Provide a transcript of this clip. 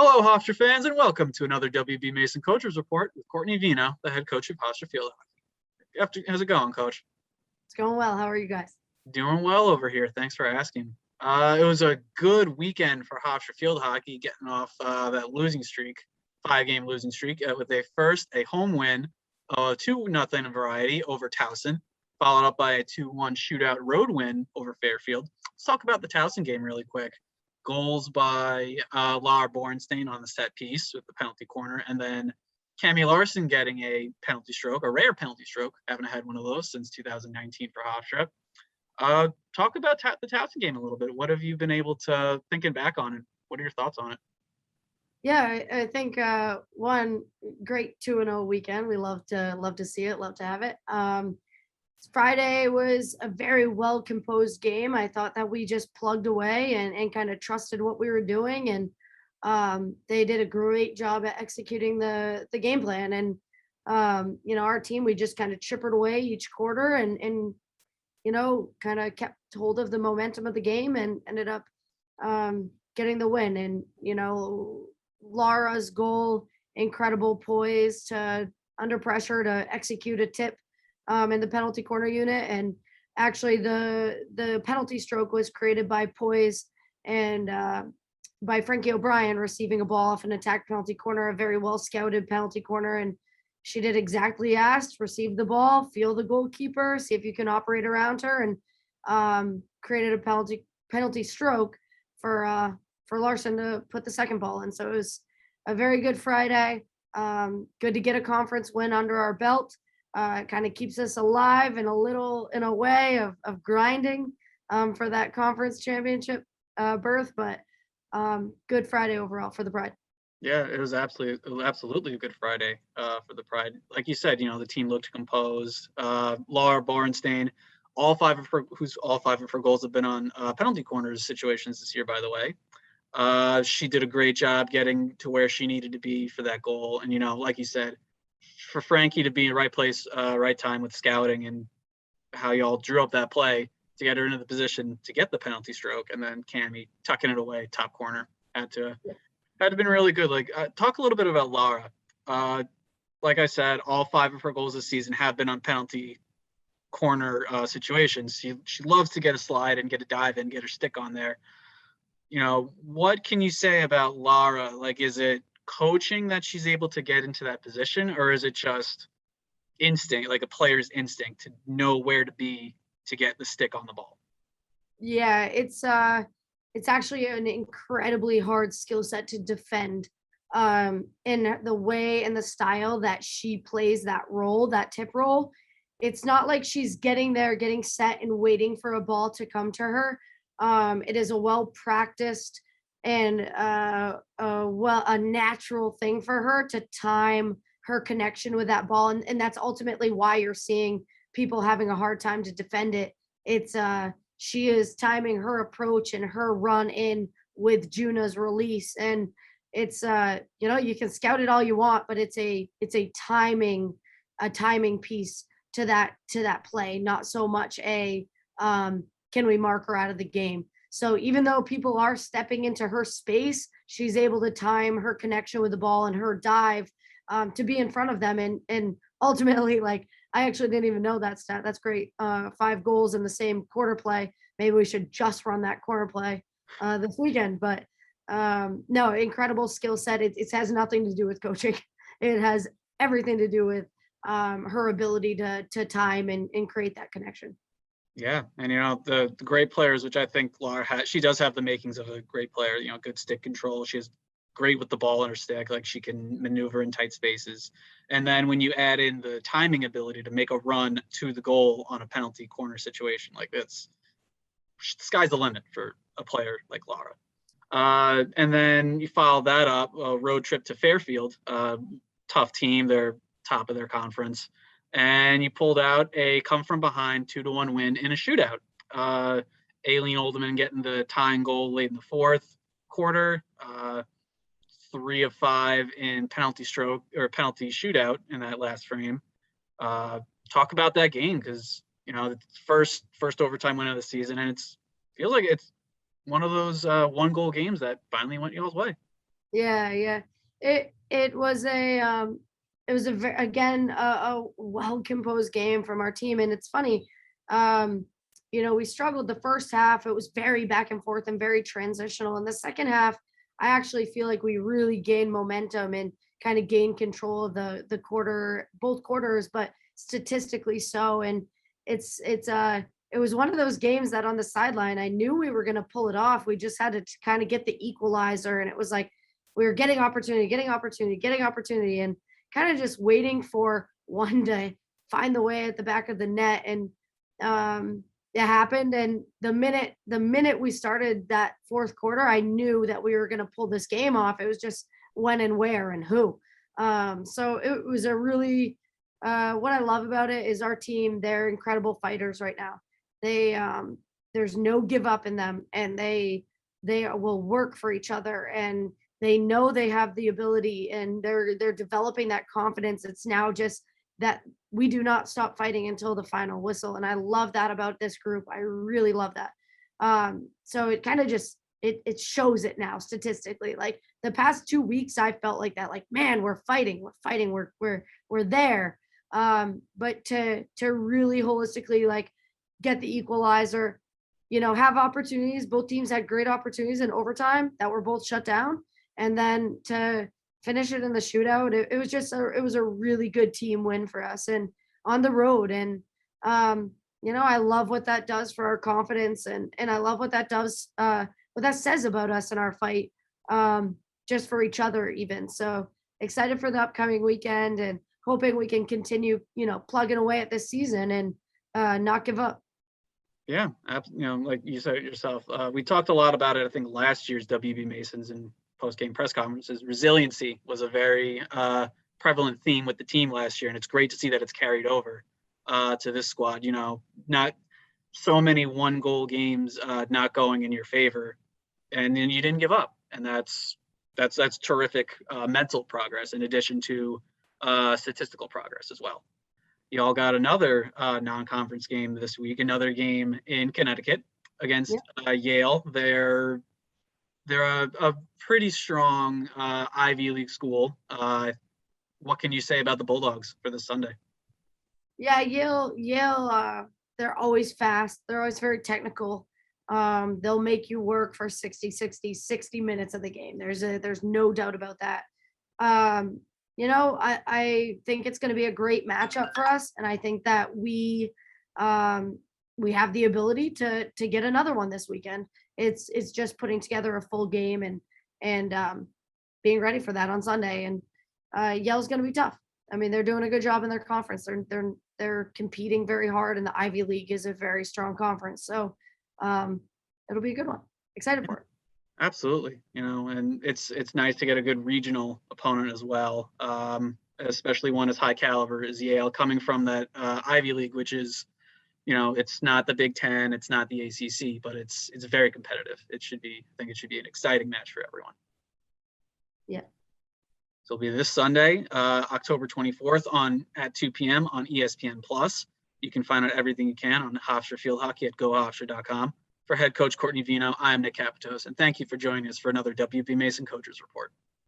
Hello, Hofstra fans, and welcome to another WB Mason Coaches Report with Courtney Veinotte, the head coach of Hofstra Field Hockey. How's it going, Coach? It's going well. How are you guys? Doing well over here. Thanks for asking. It was a good weekend for Hofstra Field Hockey, getting off that losing streak, 5-game losing streak, with a home win, 2-0 in variety over Towson, followed up by a 2-1 shootout road win over Fairfield. Let's talk about the Towson game really quick. Goals by Laura Bornstein on the set piece with the penalty corner, and then Cami Larson getting a penalty stroke, a rare penalty stroke. Haven't had one of those since 2019 for Hofstra. Talk about the Towson game a little bit. What have you been able to thinking back on it? What are your thoughts on it? Yeah, I think one great 2-0 weekend. We love to see it, love to have it. Friday was a very well composed game. I thought that we just plugged away and kind of trusted what we were doing, and they did a great job at executing the game plan. And our team, we just kind of chippered away each quarter and kind of kept hold of the momentum of the game and ended up getting the win. And Laura's goal, incredible poise to under pressure to execute a tip in the penalty corner unit. And actually the penalty stroke was created by poise and by Frankie O'Brien receiving a ball off an attack penalty corner, a very well scouted penalty corner. And she did exactly asked, receive the ball, feel the goalkeeper, see if you can operate around her, and created a penalty stroke for Larson to put the second ball in. So it was a very good Friday. Good to get a conference win under our belt. Kind of keeps us alive in a way of grinding for that conference championship berth. But good Friday overall for the Pride. Yeah, it was absolutely a good Friday for the Pride. Like you said, the team looked composed. Laura Bornstein, all five of her goals have been on penalty corners situations this year, by the way. She did a great job getting to where she needed to be for that goal. And, like you said, for Frankie to be in the right place, right time with scouting and how y'all drew up that play to get her into the position to get the penalty stroke, and then Cami tucking it away, top corner, had to been really good. Like, talk a little bit about Laura. Like I said, all 5 of her goals this season have been on penalty corner situations. She loves to get a slide and get a dive and get her stick on there. What can you say about Laura? Like, is it coaching that she's able to get into that position, or is it just instinct, like a player's instinct to know where to be to get the stick on the ball? Yeah, it's actually an incredibly hard skill set to defend in the way and the style that she plays that role, that tip role. It's not like she's getting there, getting set and waiting for a ball to come to her. It is a well practiced and a natural thing for her to time her connection with that ball, and that's ultimately why you're seeing people having a hard time to defend it. It's she is timing her approach and her run in with Juna's release, and it's you can scout it all you want, but it's a timing piece to that play, not so much a can we mark her out of the game. So even though people are stepping into her space, she's able to time her connection with the ball and her dive to be in front of them. And ultimately, like, I actually didn't even know that stat. That's great. 5 goals in the same quarter play. Maybe we should just run that corner play this weekend. But no, incredible skill set. It has nothing to do with coaching. It has everything to do with her ability to time and create that connection. Yeah, and the great players, which I think Laura has, she does have the makings of a great player. Good stick control. She is great with the ball in her stick, like she can maneuver in tight spaces. And then when you add in the timing ability to make a run to the goal on a penalty corner situation, like the sky's the limit for a player like Laura. And then you follow that up, a road trip to Fairfield, tough team, they're top of their conference. And you pulled out a come from behind 2-1 win in a shootout. Aileen Olderman getting the tying goal late in the fourth quarter, 3 of 5 in penalty stroke or penalty shootout in that last frame. Talk about that game, because the first overtime win of the season, and feels like it's one of those 1-goal games that finally went y'all's way. Yeah, yeah. It was again a well composed game from our team, and it's funny. Um, we struggled the first half. It was very back and forth and very transitional. In the second half, I actually feel like we really gained momentum and kind of gained control of both quarters, but statistically so. And it was one of those games that on the sideline I knew we were going to pull it off. We just had to kind of get the equalizer, and it was like we were getting opportunity, getting opportunity, getting opportunity, and kind of just waiting for one to find the way at the back of the net. And it happened. And the minute we started that fourth quarter, I knew that we were going to pull this game off. It was just when and where and who. So it was a really what I love about it is our team. They're incredible fighters right now. There's no give up in them, and they will work for each other, and they know they have the ability, and they're developing that confidence. It's now just that we do not stop fighting until the final whistle, and I love that about this group. I really love that. So it kind of just it shows it now statistically. Like the past 2 weeks, I felt like that. Like, man, we're fighting, we're there. But to really holistically like get the equalizer, have opportunities. Both teams had great opportunities in overtime that were both shut down, and then to finish it in the shootout, it was just it was a really good team win for us and on the road. And I love what that does for our confidence, and I love what that does, what that says about us in our fight, just for each other even. So excited for the upcoming weekend and hoping we can continue, plugging away at this season and not give up. Yeah, like you said it yourself, we talked a lot about it. I think last year's WB Masons and post-game press conferences, resiliency was a very prevalent theme with the team last year, and it's great to see that it's carried over to this squad. Not so many one-goal games not going in your favor, and then you didn't give up, and that's terrific mental progress in addition to statistical progress as well. Y'all got another non-conference game this week, another game in Connecticut against Yale. They're a pretty strong Ivy League school. What can you say about the Bulldogs for this Sunday? Yeah, Yale, they're always fast. They're always very technical. They'll make you work for 60 minutes of the game. There's no doubt about that. I think it's going to be a great matchup for us, and I think that we have the ability to get another one this weekend. It's just putting together a full game and being ready for that on Sunday. And Yale's going to be tough. I mean, they're doing a good job in their conference. They're competing very hard, and the Ivy League is a very strong conference. So it'll be a good one. Excited for it. Absolutely. And it's nice to get a good regional opponent as well, especially one as high caliber as Yale, coming from that Ivy League, which is, it's not the Big Ten, it's not the ACC, but it's very competitive. I think it should be an exciting match for everyone. Yeah. So it'll be this Sunday, October 24th at 2 p.m. on ESPN Plus. You can find out everything you can on Hofstra Field Hockey at gohofstra.com. For head coach Courtney Veinotte, I am Nick Capitos, and thank you for joining us for another WB Mason Coaches Report.